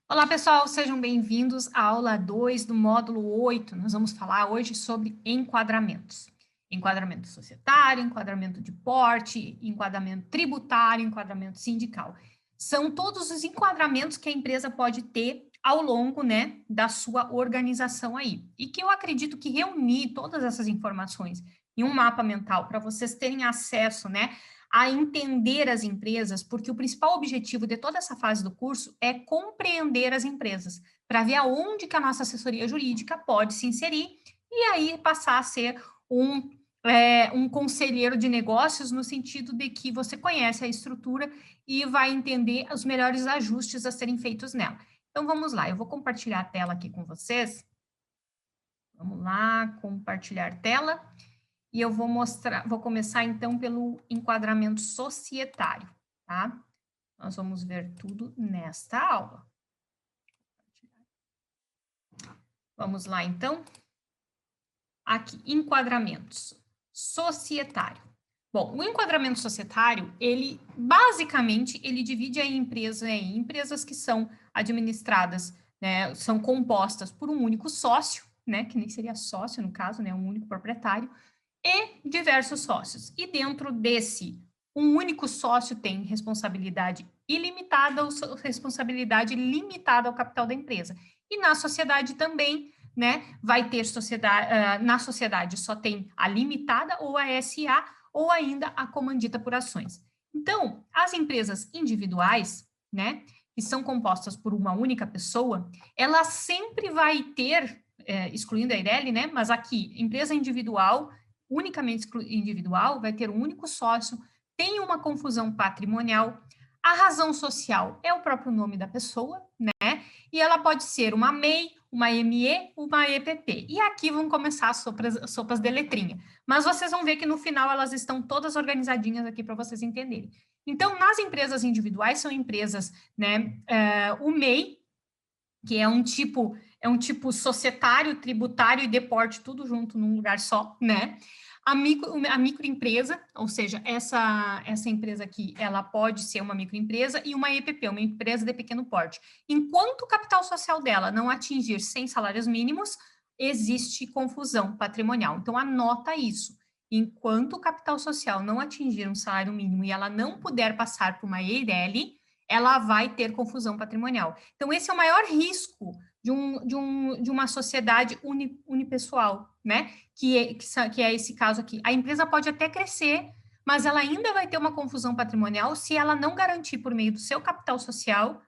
Olá, pessoal, sejam bem-vindos à aula 2 do módulo 8. Nós vamos falar hoje sobre enquadramentos. Enquadramento societário, enquadramento de porte, enquadramento tributário, enquadramento sindical. São todos os enquadramentos que a empresa pode ter ao longo, da sua organização aí. E que eu acredito que reunir todas essas informações em um mapa mental para vocês terem acesso, a entender as empresas, porque o principal objetivo de toda essa fase do curso é compreender as empresas, para ver aonde que a nossa assessoria jurídica pode se inserir e aí passar a ser um conselheiro de negócios no sentido de que você conhece a estrutura e vai entender os melhores ajustes a serem feitos nela. Então, vamos lá, eu vou compartilhar a tela aqui com vocês. Vamos lá, compartilhar tela. E eu vou começar então pelo enquadramento societário, tá? Nós vamos ver tudo nesta aula. Vamos lá então. Aqui, enquadramentos societário. Bom, o enquadramento societário, ele basicamente ele divide a empresa em empresas que são administradas, são compostas por um único sócio, que nem seria sócio no caso, um único proprietário, e diversos sócios. E dentro desse, um único sócio tem responsabilidade ilimitada ou responsabilidade limitada ao capital da empresa. E na sociedade também, vai ter sociedade, na sociedade só tem a limitada ou a SA ou ainda a comandita por ações. Então, as empresas individuais, que são compostas por uma única pessoa, ela sempre vai ter, excluindo a Eireli, mas aqui, empresa individual, unicamente individual, vai ter um único sócio, tem uma confusão patrimonial, a razão social é o próprio nome da pessoa, e ela pode ser uma MEI, uma ME, uma EPP. E aqui vão começar as sopas de letrinha. Mas vocês vão ver que no final elas estão todas organizadinhas aqui para vocês entenderem. Então, nas empresas individuais, são empresas, o MEI, que é um tipo societário, tributário e deporte, tudo junto num lugar só, A microempresa, ou seja, essa empresa aqui, ela pode ser uma microempresa e uma EPP, uma empresa de pequeno porte. Enquanto o capital social dela não atingir 100 salários mínimos, existe confusão patrimonial. Então, anota isso. Enquanto o capital social não atingir um salário mínimo e ela não puder passar por uma EIRELI, ela vai ter confusão patrimonial. Então, esse é o maior risco de uma sociedade unipessoal, que é esse caso aqui. A empresa pode até crescer, mas ela ainda vai ter uma confusão patrimonial se ela não garantir, por meio do seu capital social,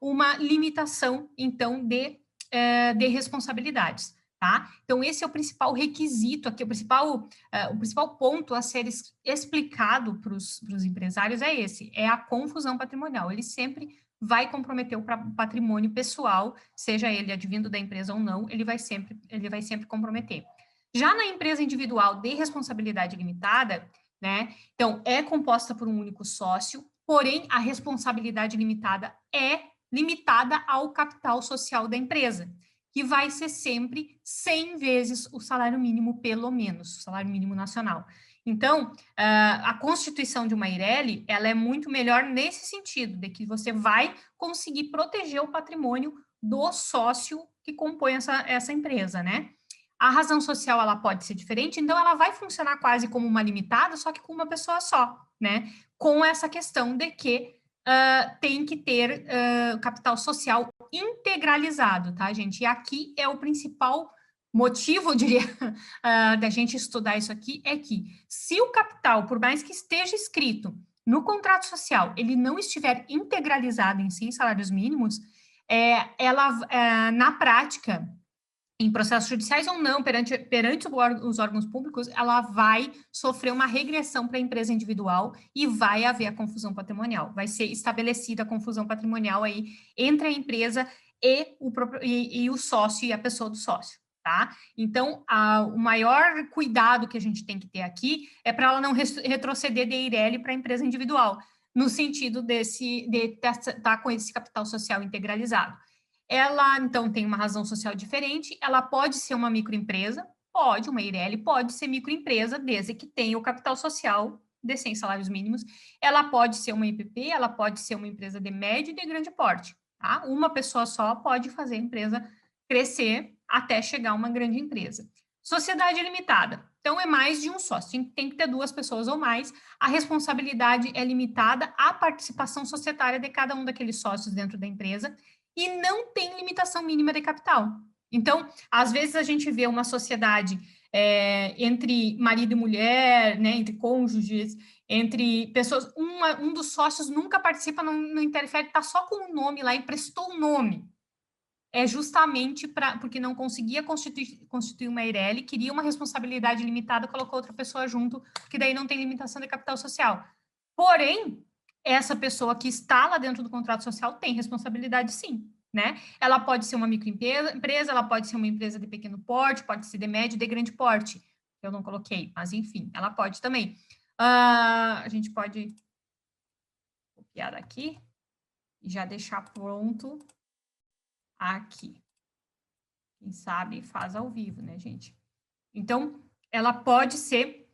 uma limitação, então, de responsabilidades. Tá? Então, esse é o principal requisito aqui, o principal ponto a ser explicado para os empresários é esse, é a confusão patrimonial. Ele sempre vai comprometer o patrimônio pessoal, seja ele advindo da empresa ou não, ele vai sempre comprometer. Já na empresa individual de responsabilidade limitada, então, é composta por um único sócio, porém, a responsabilidade limitada é limitada ao capital social da empresa, que vai ser sempre 100 vezes o salário mínimo, pelo menos, o salário mínimo nacional. Então, a constituição de uma Eireli, ela é muito melhor nesse sentido, de que você vai conseguir proteger o patrimônio do sócio que compõe essa empresa, A razão social, ela pode ser diferente, então ela vai funcionar quase como uma limitada, só que com uma pessoa só, Com essa questão de que tem que ter capital social integralizado, tá, gente? E aqui é o principal motivo, eu diria, da gente estudar isso aqui, é que se o capital, por mais que esteja escrito no contrato social, ele não estiver integralizado em 100 salários mínimos, na prática, em processos judiciais ou não, perante os órgãos públicos, ela vai sofrer uma regressão para a empresa individual e vai haver a confusão patrimonial. Vai ser estabelecida a confusão patrimonial aí entre a empresa e o sócio e a pessoa do sócio, tá? Então, o maior cuidado que a gente tem que ter aqui é para ela não retroceder de Eireli para a empresa individual, no sentido de estar com esse capital social integralizado. Ela, então, tem uma razão social diferente, ela pode ser uma microempresa, uma Eireli pode ser microempresa, desde que tenha o capital social de 100 salários mínimos, ela pode ser uma IPP, ela pode ser uma empresa de médio e de grande porte, tá? Uma pessoa só pode fazer a empresa crescer até chegar a uma grande empresa. Sociedade limitada. Então, é mais de um sócio. Tem que ter 2 pessoas ou mais. A responsabilidade é limitada à participação societária de cada um daqueles sócios dentro da empresa e não tem limitação mínima de capital. Então, às vezes a gente vê uma sociedade entre marido e mulher, né, entre cônjuges, entre pessoas, um dos sócios nunca participa, não interfere, está só com o nome lá, emprestou o nome. É justamente porque não conseguia constituir uma EIRELI, queria uma responsabilidade limitada, colocou outra pessoa junto, que daí não tem limitação de capital social. Porém, essa pessoa que está lá dentro do contrato social tem responsabilidade, sim, né? Ela pode ser uma microempresa, ela pode ser uma empresa de pequeno porte, pode ser de médio, de grande porte. Eu não coloquei, mas enfim, ela pode também. A gente pode copiar daqui e já deixar pronto aqui. Quem sabe faz ao vivo, né, gente? Então, ela pode ser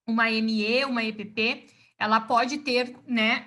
uma ME, uma EPP, ela pode ter, né,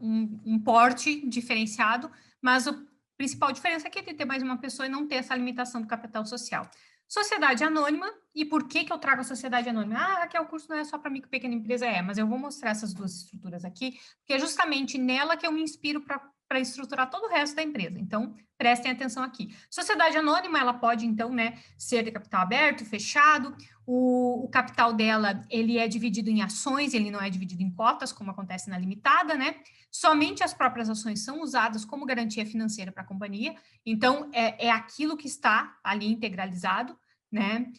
um porte diferenciado, mas a principal diferença aqui é ter mais uma pessoa e não ter essa limitação do capital social. Sociedade anônima, e por que eu trago a sociedade anônima? Ah, Raquel, o curso não é só para micro e pequena empresa, mas eu vou mostrar essas 2 estruturas aqui, porque é justamente nela que eu me inspiro para estruturar todo o resto da empresa. Então, prestem atenção aqui. Sociedade anônima, ela pode, então, né, ser de capital aberto, fechado, o capital dela, ele é dividido em ações, ele não é dividido em cotas, como acontece na limitada, né? Somente as próprias ações são usadas como garantia financeira para a companhia, então é aquilo que está ali integralizado, né?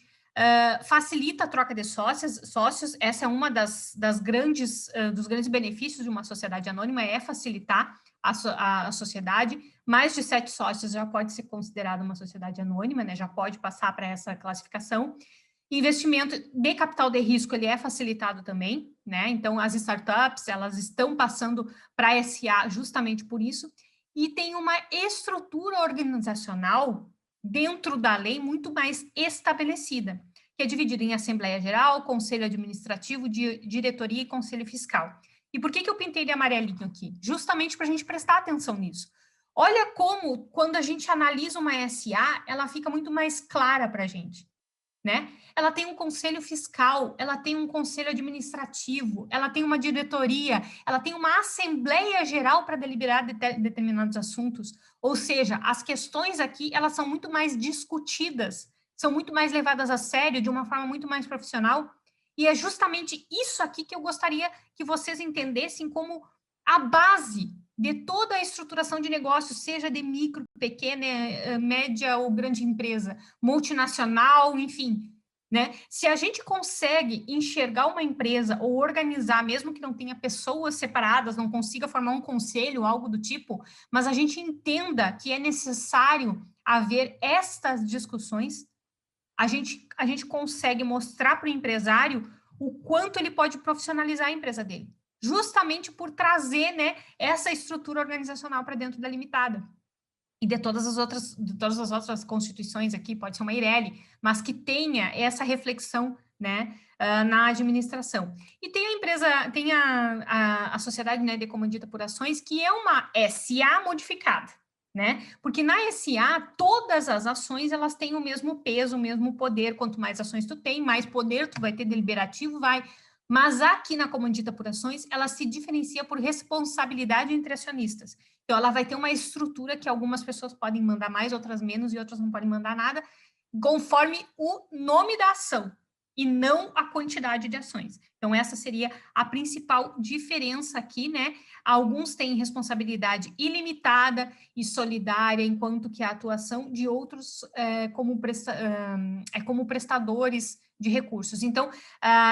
Facilita a troca de sócios, essa é uma dos grandes benefícios de uma sociedade anônima, é facilitar a sociedade. Mais de 7 sócios já pode ser considerada uma sociedade anônima, né? Já pode passar para essa classificação. Investimento de capital de risco, ele é facilitado também, né? Então, as startups, elas estão passando para SA justamente por isso. E tem uma estrutura organizacional dentro da lei muito mais estabelecida, que é dividida em Assembleia Geral, Conselho Administrativo, Diretoria e Conselho Fiscal. E por que eu pintei de amarelinho aqui? Justamente para a gente prestar atenção nisso. Olha como, quando a gente analisa uma SA, ela fica muito mais clara para a gente, né? Ela tem um conselho fiscal, ela tem um conselho administrativo, ela tem uma diretoria, ela tem uma assembleia geral para deliberar determinados assuntos. Ou seja, as questões aqui, elas são muito mais discutidas, são muito mais levadas a sério, de uma forma muito mais profissional. E é justamente isso aqui que eu gostaria que vocês entendessem como a base de toda a estruturação de negócio, seja de micro, pequena, média ou grande empresa, multinacional, enfim, né? Se a gente consegue enxergar uma empresa ou organizar, mesmo que não tenha pessoas separadas, não consiga formar um conselho, algo do tipo, mas a gente entenda que é necessário haver estas discussões, a gente consegue mostrar para o empresário o quanto ele pode profissionalizar a empresa dele, justamente por trazer, né, essa estrutura organizacional para dentro da limitada. E de todas as outras constituições aqui, pode ser uma EIRELI, mas que tenha essa reflexão, né, na administração. E tem a empresa, tem a sociedade, né, de comandita por ações, que é uma SA modificada, né? Porque na SA, todas as ações, elas têm o mesmo peso, o mesmo poder. Quanto mais ações tu tem, mais poder tu vai ter deliberativo, vai. Mas aqui na comandita por ações, ela se diferencia por responsabilidade entre acionistas. Então, ela vai ter uma estrutura que algumas pessoas podem mandar mais, outras menos, e outras não podem mandar nada, conforme o nome da ação, e não a quantidade de ações. Então, essa seria a principal diferença aqui, né? Alguns têm responsabilidade ilimitada e solidária, enquanto que a atuação de outros como prestadores de recursos. Então,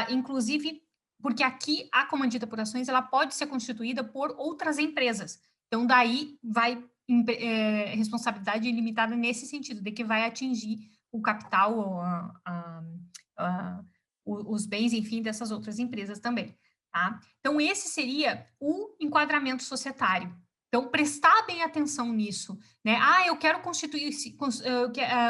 inclusive, porque aqui a comandita por ações, ela pode ser constituída por outras empresas. Então, daí vai responsabilidade ilimitada nesse sentido, de que vai atingir o capital, os bens, enfim, dessas outras empresas também, tá? Então, esse seria o enquadramento societário. Então, prestar bem atenção nisso, né? Eu quero constituir,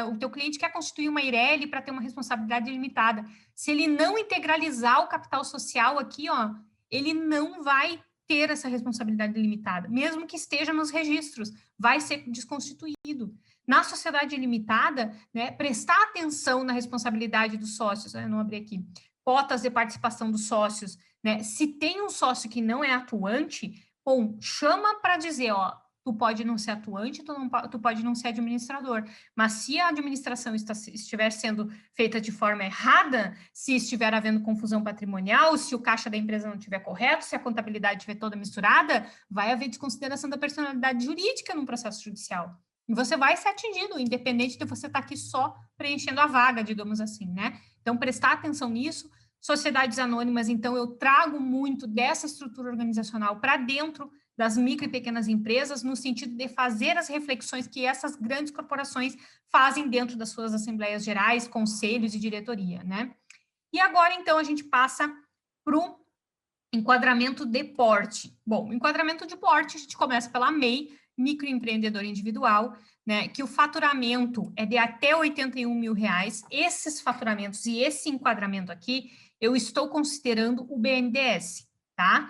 o teu cliente quer constituir uma EIRELI para ter uma responsabilidade limitada. Se ele não integralizar o capital social aqui, ó, ele não vai ter essa responsabilidade limitada, mesmo que esteja nos registros, vai ser desconstituído. Na sociedade limitada, né, prestar atenção na responsabilidade dos sócios, eu não abri aqui, cotas de participação dos sócios, né, se tem um sócio que não é atuante, bom, chama para dizer, ó, tu pode não ser atuante, tu pode não ser administrador, mas se a administração estiver sendo feita de forma errada, se estiver havendo confusão patrimonial, se o caixa da empresa não estiver correto, se a contabilidade estiver toda misturada, vai haver desconsideração da personalidade jurídica num processo judicial. E você vai ser atingido, independente de você estar aqui só preenchendo a vaga, digamos assim, né? Então, prestar atenção nisso. Sociedades anônimas, então, eu trago muito dessa estrutura organizacional para dentro das micro e pequenas empresas, no sentido de fazer as reflexões que essas grandes corporações fazem dentro das suas assembleias gerais, conselhos e diretoria, né? E agora, então, a gente passa para o enquadramento de porte. Bom, o enquadramento de porte, a gente começa pela MEI, microempreendedor individual, né, que o faturamento é de até R$81 mil. Esses faturamentos e esse enquadramento aqui, eu estou considerando o BNDES, tá?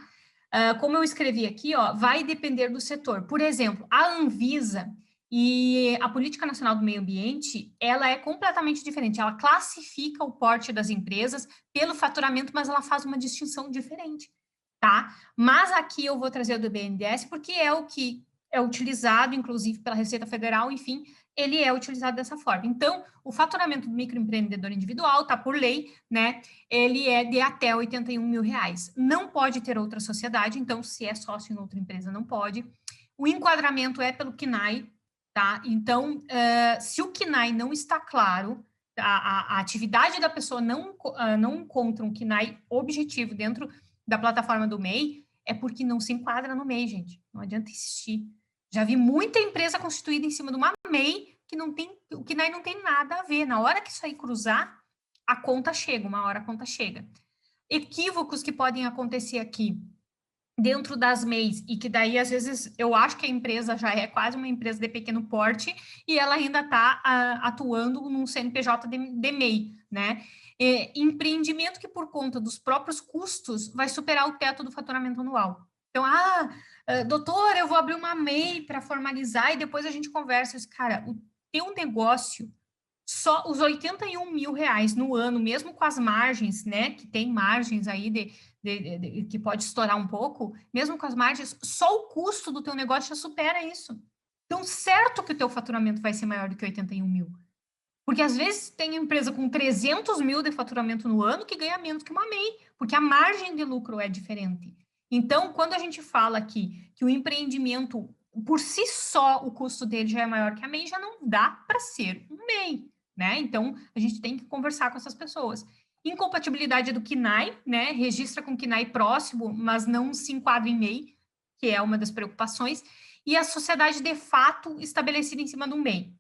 Como eu escrevi aqui, ó, vai depender do setor. Por exemplo, a Anvisa e a Política Nacional do Meio Ambiente, ela é completamente diferente. Ela classifica o porte das empresas pelo faturamento, mas ela faz uma distinção diferente, tá? Mas aqui eu vou trazer o do BNDES, porque é o que é utilizado, inclusive, pela Receita Federal, enfim, ele é utilizado dessa forma. Então, o faturamento do microempreendedor individual, tá por lei, né? Ele é de até R$81 mil. Não pode ter outra sociedade, então, se é sócio em outra empresa, não pode. O enquadramento é pelo CNAE, tá? Então, se o CNAE não está claro, a atividade da pessoa não encontra um CNAE objetivo dentro da plataforma do MEI, é porque não se enquadra no MEI, gente. Não adianta insistir. Já vi muita empresa constituída em cima de uma MEI que não tem, o CNAE não tem nada a ver. Na hora que isso aí cruzar, a conta chega, uma hora a conta chega. Equívocos que podem acontecer aqui dentro das MEIs, e que daí, às vezes, eu acho que a empresa já é quase uma empresa de pequeno porte e ela ainda está atuando num CNPJ de MEI, né? Empreendimento que, por conta dos próprios custos, vai superar o teto do faturamento anual. Então, doutor, eu vou abrir uma MEI para formalizar e depois a gente conversa. Cara, o teu negócio, só os R$81 mil no ano, mesmo com as margens, né, que tem margens aí que pode estourar um pouco, mesmo com as margens, só o custo do teu negócio já supera isso. Então, certo que o teu faturamento vai ser maior do que 81 mil. Porque, às vezes, tem empresa com 300 mil de faturamento no ano que ganha menos que uma MEI, porque a margem de lucro é diferente. Então, quando a gente fala aqui que o empreendimento, por si só, o custo dele já é maior que a MEI, já não dá para ser um MEI, né? Então, a gente tem que conversar com essas pessoas. Incompatibilidade do CNAE, né? Registra com CNAE próximo, mas não se enquadra em MEI, que é uma das preocupações. E a sociedade de fato estabelecida em cima de um MEI.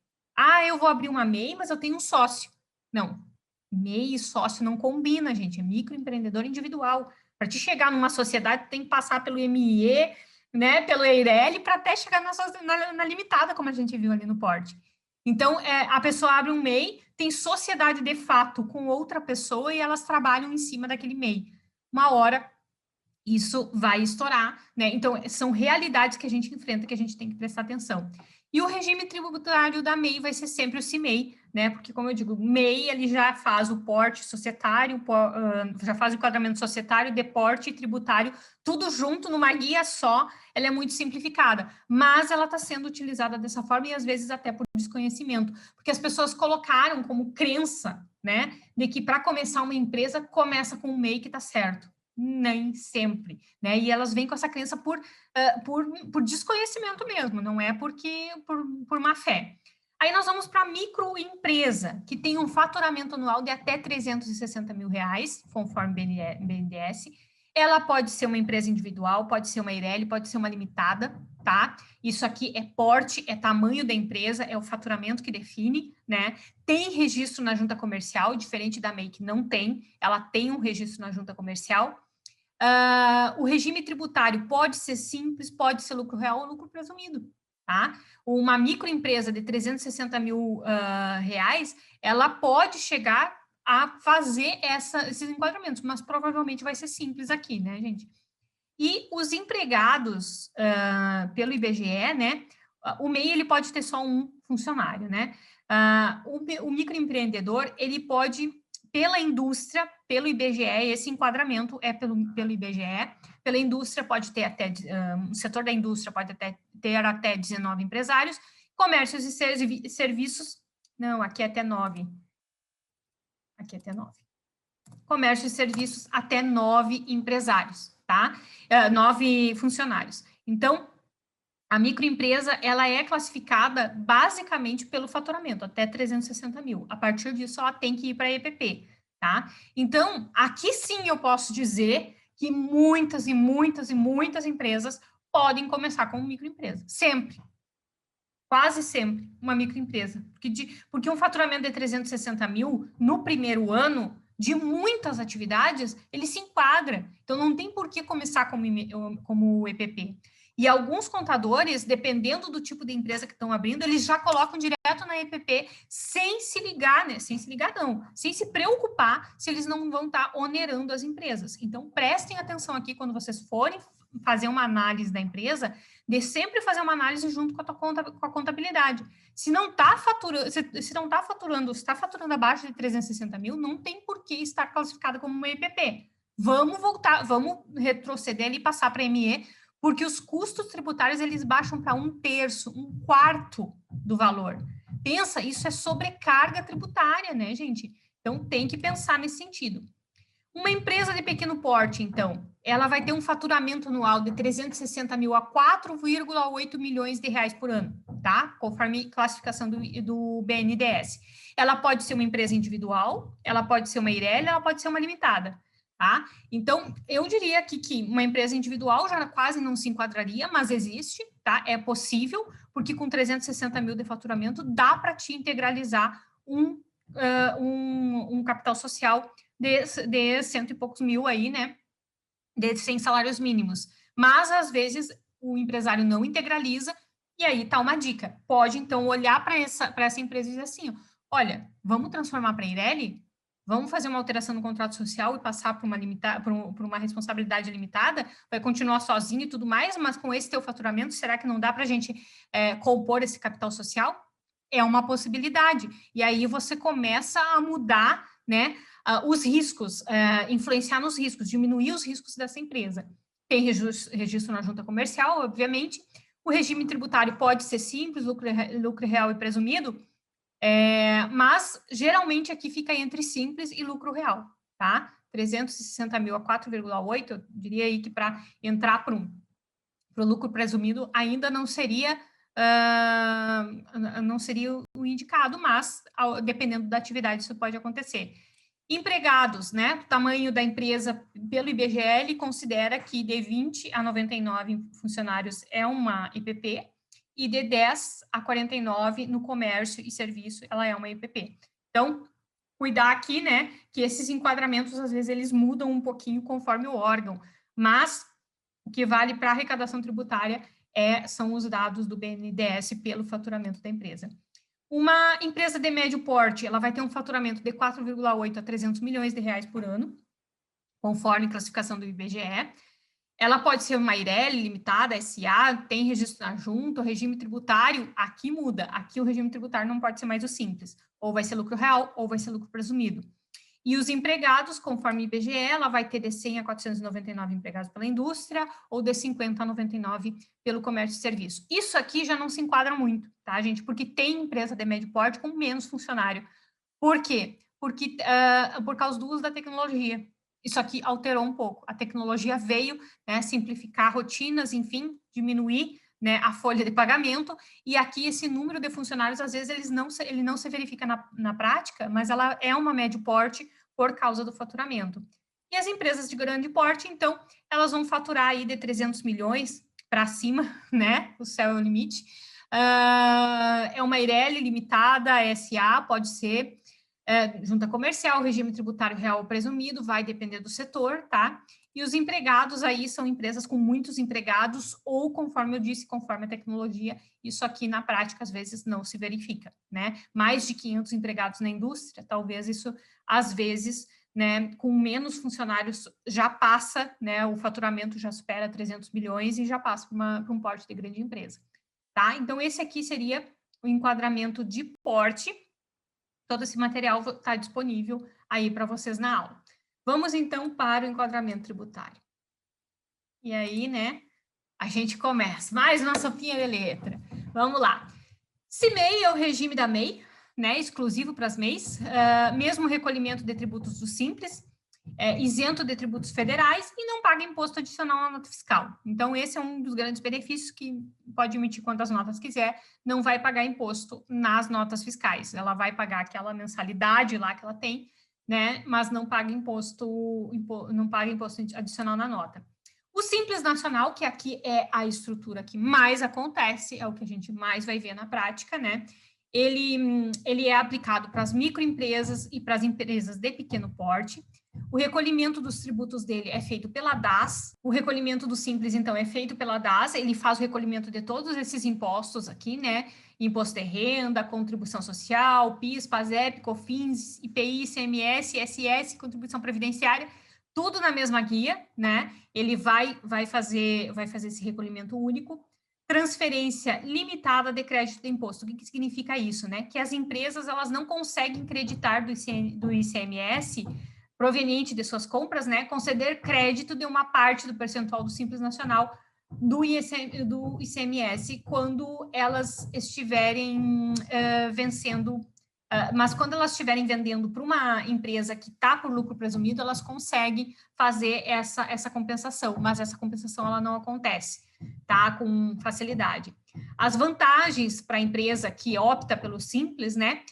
Eu vou abrir uma MEI, mas eu tenho um sócio. Não, MEI e sócio não combina, gente. É microempreendedor individual. Para te chegar numa sociedade, tem que passar pelo MIE, né, pelo EIRELI, para até chegar na limitada, como a gente viu ali no porte. Então, a pessoa abre um MEI, tem sociedade de fato com outra pessoa e elas trabalham em cima daquele MEI. Uma hora, isso vai estourar, né? Então, são realidades que a gente enfrenta, que a gente tem que prestar atenção. E o regime tributário da MEI vai ser sempre o CIMEI, né? Porque, como eu digo, o MEI, ele já faz o porte societário, já faz o enquadramento societário, de porte e tributário, tudo junto numa guia só. Ela é muito simplificada, mas ela está sendo utilizada dessa forma e, às vezes, até por desconhecimento, porque as pessoas colocaram como crença, né, de que para começar uma empresa, começa com o MEI que está certo. Nem sempre, né? E elas vêm com essa crença por desconhecimento mesmo, não é porque por má fé. Aí nós vamos para a microempresa, que tem um faturamento anual de até R$360 mil, conforme BNDES. Ela pode ser uma empresa individual, pode ser uma EIRELI, pode ser uma limitada, tá? Isso aqui é porte, é tamanho da empresa, é o faturamento que define, né? Tem registro na junta comercial, diferente da MEI que não tem, ela tem um registro na junta comercial. O regime tributário pode ser simples, pode ser lucro real ou lucro presumido, tá? Uma microempresa de 360 mil reais, ela pode chegar a fazer esses enquadramentos, mas provavelmente vai ser simples aqui, né, gente? E os empregados, pelo IBGE, né, o MEI, ele pode ter só um funcionário, né? O microempreendedor, ele pode, pela indústria, pelo IBGE, esse enquadramento é pelo IBGE, pela indústria pode ter até, o setor da indústria pode ter até 19 empresários, comércios e serviços, não, aqui é até 9. Aqui é até 9. Comércio e serviços, até 9 empresários, tá? 9 funcionários. Então, a microempresa, ela é classificada basicamente pelo faturamento, até 360 mil. A partir disso, ela tem que ir para a EPP, tá? Então, aqui sim eu posso dizer que muitas e muitas e muitas empresas podem começar como microempresa. Sempre. Quase sempre uma microempresa. Porque um faturamento de 360 mil no primeiro ano de muitas atividades, ele se enquadra. Então, não tem por que começar como EPP. E alguns contadores, dependendo do tipo de empresa que estão abrindo, eles já colocam direto na EPP sem se ligar, né? Sem se ligar, não. Sem se preocupar se eles não vão estar onerando as empresas. Então, prestem atenção aqui quando vocês forem fazer uma análise da empresa, de sempre fazer uma análise junto com a contabilidade. Se não está faturando, se não está faturando, se está faturando abaixo de 360 mil, não tem por que estar classificada como uma EPP. Vamos voltar, vamos retroceder ali e passar para a ME, porque os custos tributários, eles baixam para 1/3, 1/4 do valor. Pensa, isso é sobrecarga tributária, né, gente? Então, tem que pensar nesse sentido. Uma empresa de pequeno porte, então, ela vai ter um faturamento anual de 360 mil a 4,8 milhões de reais por ano, tá? Conforme classificação do BNDES. Ela pode ser uma empresa individual, ela pode ser uma EIRELI, ela pode ser uma limitada, tá? Então, eu diria aqui que uma empresa individual já quase não se enquadraria, mas existe, tá? É possível, porque com 360 mil de faturamento dá para te integralizar um capital social de cento e poucos mil aí, né, de 100 salários mínimos. Mas, às vezes, o empresário não integraliza, e aí tá uma dica. Pode, então, olhar para essa empresa e dizer assim, olha, vamos transformar para a EIRELI? Vamos fazer uma alteração no contrato social e passar por uma responsabilidade limitada? Vai continuar sozinho e tudo mais, mas com esse teu faturamento, será que não dá para a gente compor esse capital social? É uma possibilidade. E aí você começa a mudar, né, os riscos, influenciar nos riscos, diminuir os riscos dessa empresa. Tem registro na junta comercial, obviamente. O regime tributário pode ser simples, lucro real e presumido, mas geralmente aqui fica entre simples e lucro real, tá? 360 mil a 4,8, eu diria aí que para entrar para o lucro presumido ainda não seria o indicado, mas dependendo da atividade isso pode acontecer. Empregados, né? O tamanho da empresa pelo IBGE, ele considera que de 20 a 99 funcionários é uma IPP e de 10 a 49 no comércio e serviço ela é uma IPP. Então, cuidar aqui, né, que esses enquadramentos às vezes eles mudam um pouquinho conforme o órgão, mas o que vale para a arrecadação tributária são os dados do BNDES pelo faturamento da empresa. Uma empresa de médio porte, ela vai ter um faturamento de 4,8 a 300 milhões de reais por ano, conforme classificação do IBGE. Ela pode ser uma EIRELI limitada, SA, tem registro na junta, o regime tributário, aqui muda. Aqui o regime tributário não pode ser mais o simples. Ou vai ser lucro real, ou vai ser lucro presumido. E os empregados, conforme o IBGE, ela vai ter de 100 a 499 empregados pela indústria, ou de 50 a 99 pelo comércio e serviço. Isso aqui já não se enquadra muito, tá, gente? Porque tem empresa de médio porte com menos funcionário. Por quê? Porque, por causa do uso da tecnologia. Isso aqui alterou um pouco. A tecnologia veio, né, simplificar rotinas, enfim, diminuir, né, a folha de pagamento, e aqui esse número de funcionários, às vezes, ele não se verifica na prática, mas ela é uma médio porte por causa do faturamento. E as empresas de grande porte, então, elas vão faturar aí de 300 milhões para cima, né, o céu é o limite. É uma EIRELI limitada, SA, pode ser, junta comercial, regime tributário real ou presumido, vai depender do setor, tá? E os empregados aí são empresas com muitos empregados ou, conforme eu disse, conforme a tecnologia, isso aqui na prática às vezes não se verifica, né? Mais de 500 empregados na indústria, talvez isso às vezes né, com menos funcionários, já passa, né, o faturamento já supera 300 milhões e já passa para um porte de grande empresa, tá? Então, esse aqui seria o enquadramento de porte. Todo esse material está disponível aí para vocês na aula. Vamos, então, para o enquadramento tributário. E aí, né, a gente começa. Mais uma sopinha de letra. Vamos lá. CIMEI é o regime da MEI, né, exclusivo para as MEIs, mesmo recolhimento de tributos do Simples, isento de tributos federais e não paga imposto adicional na nota fiscal. Então, esse é um dos grandes benefícios, que pode emitir quantas notas quiser, não vai pagar imposto nas notas fiscais. Ela vai pagar aquela mensalidade lá que ela tem, né, mas não paga imposto adicional na nota. O Simples Nacional, que aqui é a estrutura que mais acontece, é o que a gente mais vai ver na prática, né? Ele é aplicado para as microempresas e para as empresas de pequeno porte. O recolhimento dos tributos dele é feito pela DAS. O recolhimento do Simples, então, é feito pela DAS. Ele faz o recolhimento de todos esses impostos aqui, né? Imposto de renda, contribuição social, PIS, PASEP, COFINS, IPI, ICMS, ISS, contribuição previdenciária, tudo na mesma guia, né? Ele vai fazer esse recolhimento único. Transferência limitada de crédito de imposto. O que significa isso, né? Que as empresas, elas não conseguem creditar do ICMS proveniente de suas compras, né? Conceder crédito de uma parte do percentual do Simples Nacional do ICMS quando elas estiverem vencendo. Mas quando elas estiverem vendendo para uma empresa que está por lucro presumido, elas conseguem fazer essa compensação, mas essa compensação ela não acontece, tá? Com facilidade. As vantagens para a empresa que opta pelo Simples, né?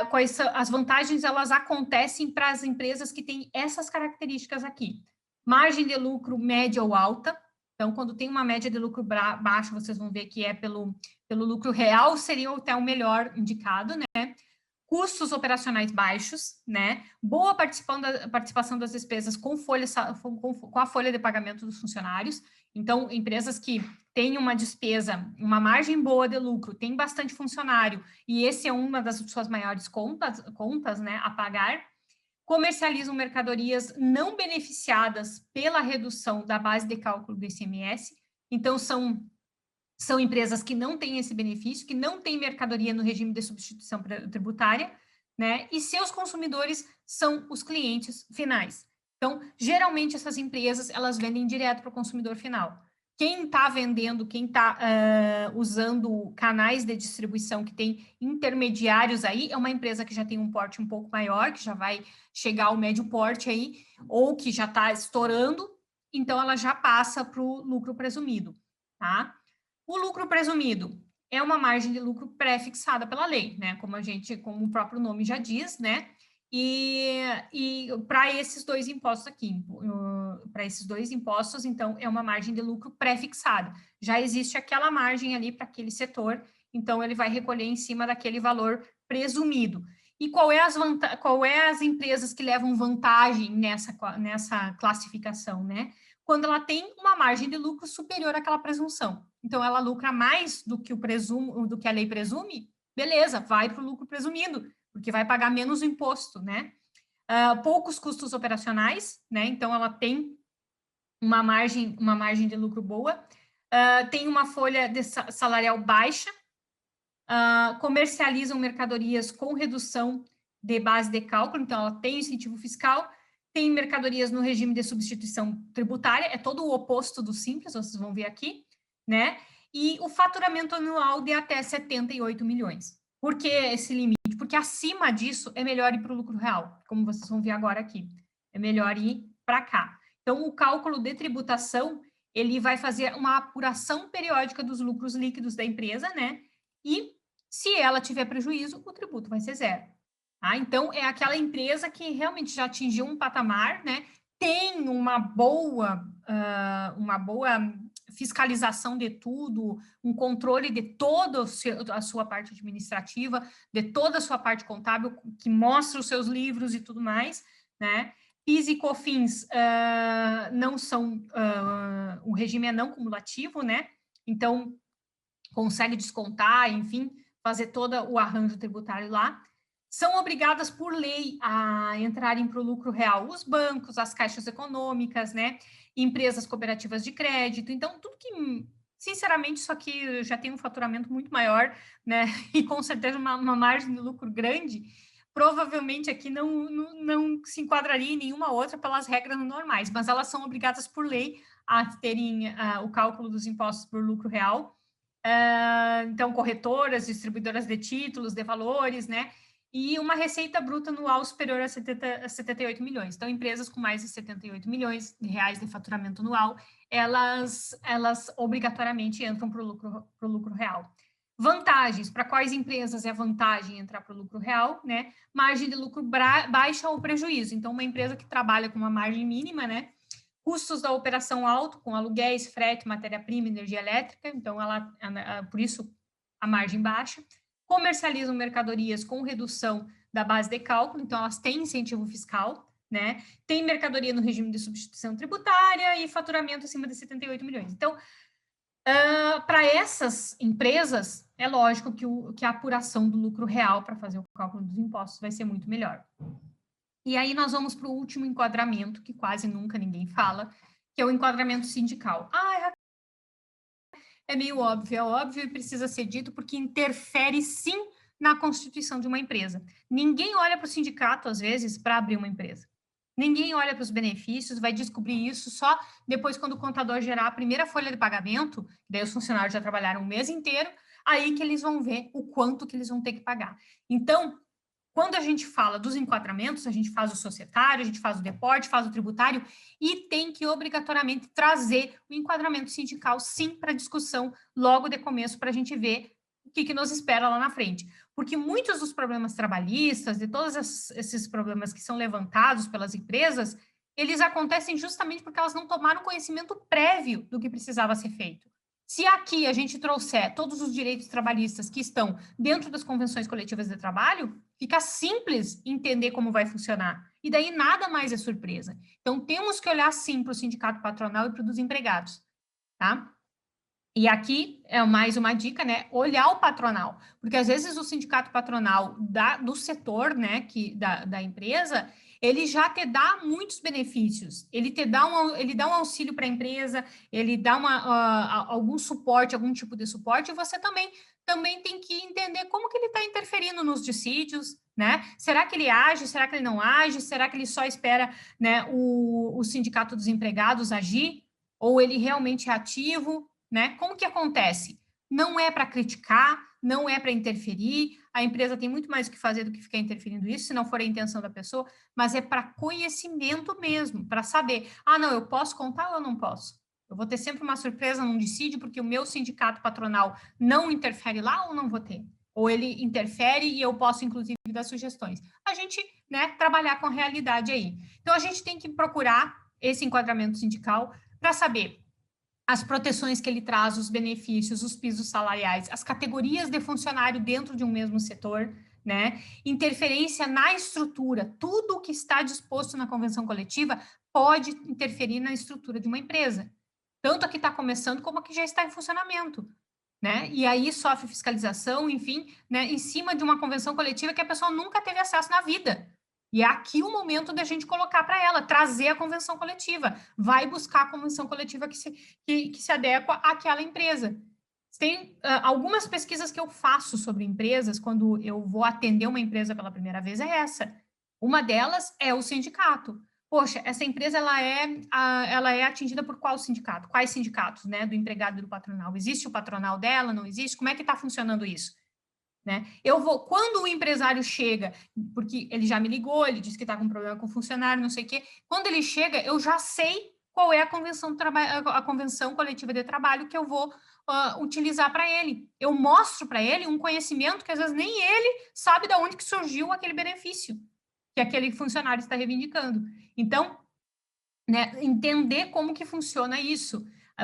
Quais são as vantagens? Elas acontecem para as empresas que têm essas características aqui: margem de lucro média ou alta. Então, quando tem uma média de lucro baixo, vocês vão ver que é pelo lucro real, seria até o melhor indicado, né? Custos operacionais baixos, né? Boa participação das despesas com a folha de pagamento dos funcionários. Então, empresas que têm uma despesa, uma margem boa de lucro, tem bastante funcionário, e esse é uma das suas maiores contas, né, a pagar. Comercializam mercadorias não beneficiadas pela redução da base de cálculo do ICMS. Então, são empresas que não têm esse benefício, que não têm mercadoria no regime de substituição tributária, né? E seus consumidores são os clientes finais. Então, geralmente, essas empresas, elas vendem direto para o consumidor final. Quem está vendendo, quem está usando canais de distribuição que tem intermediários aí, é uma empresa que já tem um porte um pouco maior, que já vai chegar ao médio porte aí, ou que já está estourando, então ela já passa para o lucro presumido, tá? O lucro presumido é uma margem de lucro pré-fixada pela lei, né? Como o próprio nome já diz, né? E para esses dois impostos aqui, então, é uma margem de lucro pré-fixada. Já existe aquela margem ali para aquele setor, então ele vai recolher em cima daquele valor presumido. E qual é as empresas que levam vantagem nessa classificação, né? Quando ela tem uma margem de lucro superior àquela presunção. Então, ela lucra mais do que a lei presume, beleza, vai para o lucro presumido, porque vai pagar menos o imposto, né? Poucos custos operacionais, né? Então, ela tem uma margem de lucro boa, tem uma folha salarial baixa, comercializam mercadorias com redução de base de cálculo, então ela tem incentivo fiscal, tem mercadorias no regime de substituição tributária, é todo o oposto do Simples, vocês vão ver aqui, né? E o faturamento anual de até 78 milhões. Por que esse limite? Porque acima disso é melhor ir para o lucro real, como vocês vão ver agora aqui. É melhor ir para cá. Então, o cálculo de tributação, ele vai fazer uma apuração periódica dos lucros líquidos da empresa, né? E se ela tiver prejuízo, o tributo vai ser zero. Tá? Então, é aquela empresa que realmente já atingiu um patamar, né? Tem uma boa fiscalização de tudo, um controle de toda a sua parte administrativa, de toda a sua parte contábil, que mostra os seus livros e tudo mais, né? PIS e COFINS não são, o regime é não cumulativo, né? Então, consegue descontar, enfim, fazer todo o arranjo tributário lá. são obrigadas por lei a entrarem para o lucro real os bancos, as caixas econômicas, né? Empresas cooperativas de crédito. Então, tudo que, sinceramente, isso aqui já tem um faturamento muito maior, né? E com certeza uma margem de lucro grande. Provavelmente aqui não se enquadraria em nenhuma outra pelas regras normais, mas elas são obrigadas por lei a terem o cálculo dos impostos por lucro real. Então, corretoras, distribuidoras de títulos, de valores, né? E uma receita bruta anual superior a 78 milhões. Então, empresas com mais de 78 milhões de reais de faturamento anual, elas obrigatoriamente entram para o lucro real. Vantagens, para quais empresas é vantagem entrar para o lucro real, né? Margem de lucro baixa ou prejuízo. Então, uma empresa que trabalha com uma margem mínima, né? Custos da operação alto, com aluguéis, frete, matéria-prima, energia elétrica, então por isso a margem baixa. Comercializam mercadorias com redução da base de cálculo, então elas têm incentivo fiscal, né? Tem mercadoria no regime de substituição tributária e faturamento acima de 78 milhões. Então, para essas empresas, é lógico que a apuração do lucro real para fazer o cálculo dos impostos vai ser muito melhor. E aí nós vamos para o último enquadramento, que quase nunca ninguém fala, que é o enquadramento sindical. É meio óbvio, é óbvio e precisa ser dito porque interfere sim na constituição de uma empresa. Ninguém olha para o sindicato, às vezes, para abrir uma empresa. Ninguém olha para os benefícios, vai descobrir isso só depois quando o contador gerar a primeira folha de pagamento, daí os funcionários já trabalharam o mês inteiro, aí que eles vão ver o quanto que eles vão ter que pagar. Então, quando a gente fala dos enquadramentos, a gente faz o societário, a gente faz o deporte, faz o tributário, e tem que obrigatoriamente trazer o enquadramento sindical, sim, para discussão logo de começo, para a gente ver o que nos espera lá na frente. Porque muitos dos problemas trabalhistas, de todos esses problemas que são levantados pelas empresas, eles acontecem justamente porque elas não tomaram conhecimento prévio do que precisava ser feito. Se aqui a gente trouxer todos os direitos trabalhistas que estão dentro das convenções coletivas de trabalho, fica simples entender como vai funcionar. E daí nada mais é surpresa. Então, temos que olhar sim para o sindicato patronal e para o dos empregados, tá? E aqui é mais uma dica, né? Olhar o patronal, porque às vezes o sindicato patronal do setor, né, da empresa, ele já te dá muitos benefícios. Ele dá um auxílio para a empresa, ele dá algum suporte, algum tipo de suporte, e você também tem que entender como que ele está interferindo nos dissídios, né? Será que ele age? Será que ele não age? Será que ele só espera, né, o sindicato dos empregados agir? Ou ele realmente é ativo? Né? Como que acontece? Não é para criticar, não é para interferir, a empresa tem muito mais o que fazer do que ficar interferindo isso, se não for a intenção da pessoa, mas é para conhecimento mesmo, para saber, não, eu posso contar ou eu não posso? Eu vou ter sempre uma surpresa num dissídio, porque o meu sindicato patronal não interfere lá ou não vou ter? Ou ele interfere e eu posso, inclusive, dar sugestões. A gente, né, trabalhar com a realidade aí. Então, a gente tem que procurar esse enquadramento sindical para saber as proteções que ele traz, os benefícios, os pisos salariais, as categorias de funcionário dentro de um mesmo setor, né? Interferência na estrutura, tudo o que está disposto na convenção coletiva pode interferir na estrutura de uma empresa. Tanto a que está começando como a que já está em funcionamento, né? E aí sofre fiscalização, enfim, né? Em cima de uma convenção coletiva que a pessoa nunca teve acesso na vida. E é aqui o momento da gente colocar para ela, trazer a convenção coletiva. Vai buscar a convenção coletiva que se adequa àquela empresa. Tem algumas pesquisas que eu faço sobre empresas, quando eu vou atender uma empresa pela primeira vez, é essa. Uma delas é o sindicato. Poxa, essa empresa ela é atingida por qual sindicato? Quais sindicatos, né? Do empregado e do patronal. Existe o patronal dela? Não existe? Como é que está funcionando isso? Né? Quando o empresário chega, porque ele já me ligou, ele disse que está com problema com o funcionário, não sei o quê, quando ele chega, eu já sei qual é a convenção coletiva de trabalho que eu vou utilizar para ele. Eu mostro para ele um conhecimento que às vezes nem ele sabe de onde que surgiu aquele benefício que aquele funcionário está reivindicando. Então, né, entender como que funciona isso,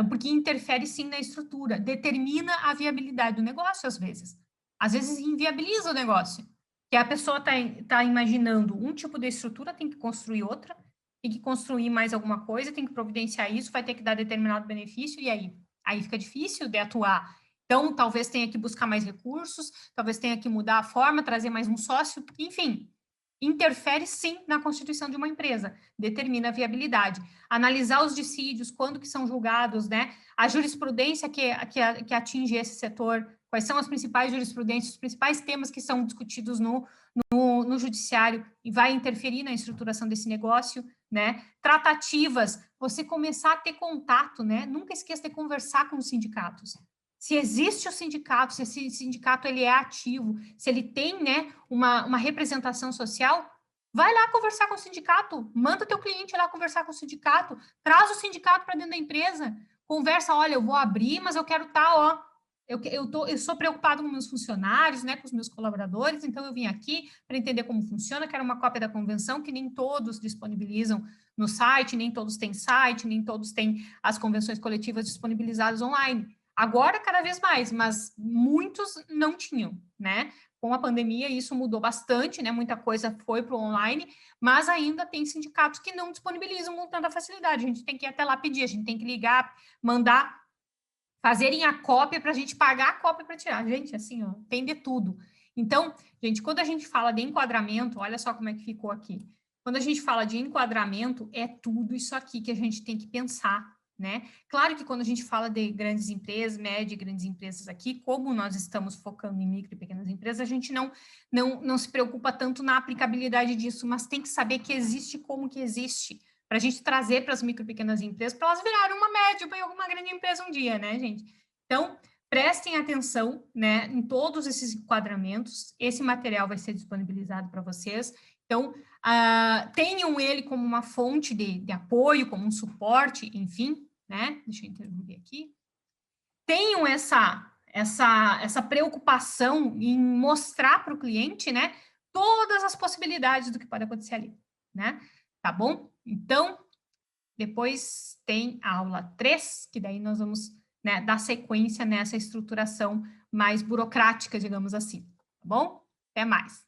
porque interfere sim na estrutura, determina a viabilidade do negócio às vezes. Às vezes inviabiliza o negócio, que a pessoa tá imaginando um tipo de estrutura, tem que construir outra, tem que construir mais alguma coisa, tem que providenciar isso, vai ter que dar determinado benefício, e aí fica difícil de atuar. Então, talvez tenha que buscar mais recursos, talvez tenha que mudar a forma, trazer mais um sócio, enfim, interfere sim na constituição de uma empresa, determina a viabilidade. Analisar os dissídios, quando que são julgados, né? A jurisprudência que atinge esse setor, quais são as principais jurisprudências, os principais temas que são discutidos no judiciário e vai interferir na estruturação desse negócio, né? Tratativas, você começar a ter contato, né? Nunca esqueça de conversar com os sindicatos. Se existe o sindicato, se esse sindicato ele é ativo, se ele tem, né, uma representação social, vai lá conversar com o sindicato, manda teu cliente lá conversar com o sindicato, traz o sindicato para dentro da empresa, conversa, olha, eu vou abrir, mas eu quero estar, ó, eu sou preocupado com meus funcionários, né, com os meus colaboradores, então eu vim aqui para entender como funciona, quero uma cópia da convenção, que nem todos disponibilizam no site, nem todos têm site, nem todos têm as convenções coletivas disponibilizadas online. Agora, cada vez mais, mas muitos não tinham, né? Com a pandemia, isso mudou bastante, né? Muita coisa foi para o online, mas ainda tem sindicatos que não disponibilizam com tanta facilidade. A gente tem que ir até lá pedir, a gente tem que ligar, mandar, fazerem a cópia para a gente pagar a cópia para tirar. Gente, assim, ó, tem de tudo. Então, gente, quando a gente fala de enquadramento, olha só como é que ficou aqui. Quando a gente fala de enquadramento, é tudo isso aqui que a gente tem que pensar, né? Claro que quando a gente fala de grandes empresas, médias e grandes empresas aqui, como nós estamos focando em micro e pequenas empresas, a gente não se preocupa tanto na aplicabilidade disso, mas tem que saber que existe como que existe, para a gente trazer para as micro e pequenas empresas, para elas virarem uma média para alguma grande empresa um dia, né, gente? Então, prestem atenção, né, em todos esses enquadramentos, esse material vai ser disponibilizado para vocês, então, tenham ele como uma fonte de apoio, como um suporte, enfim, né? Deixa eu interromper aqui. Tenham essa preocupação em mostrar para o cliente, né? Todas as possibilidades do que pode acontecer ali, né? Tá bom? Então, depois tem a aula 3, que daí nós vamos, né, dar sequência nessa estruturação mais burocrática, digamos assim. Tá bom? Até mais.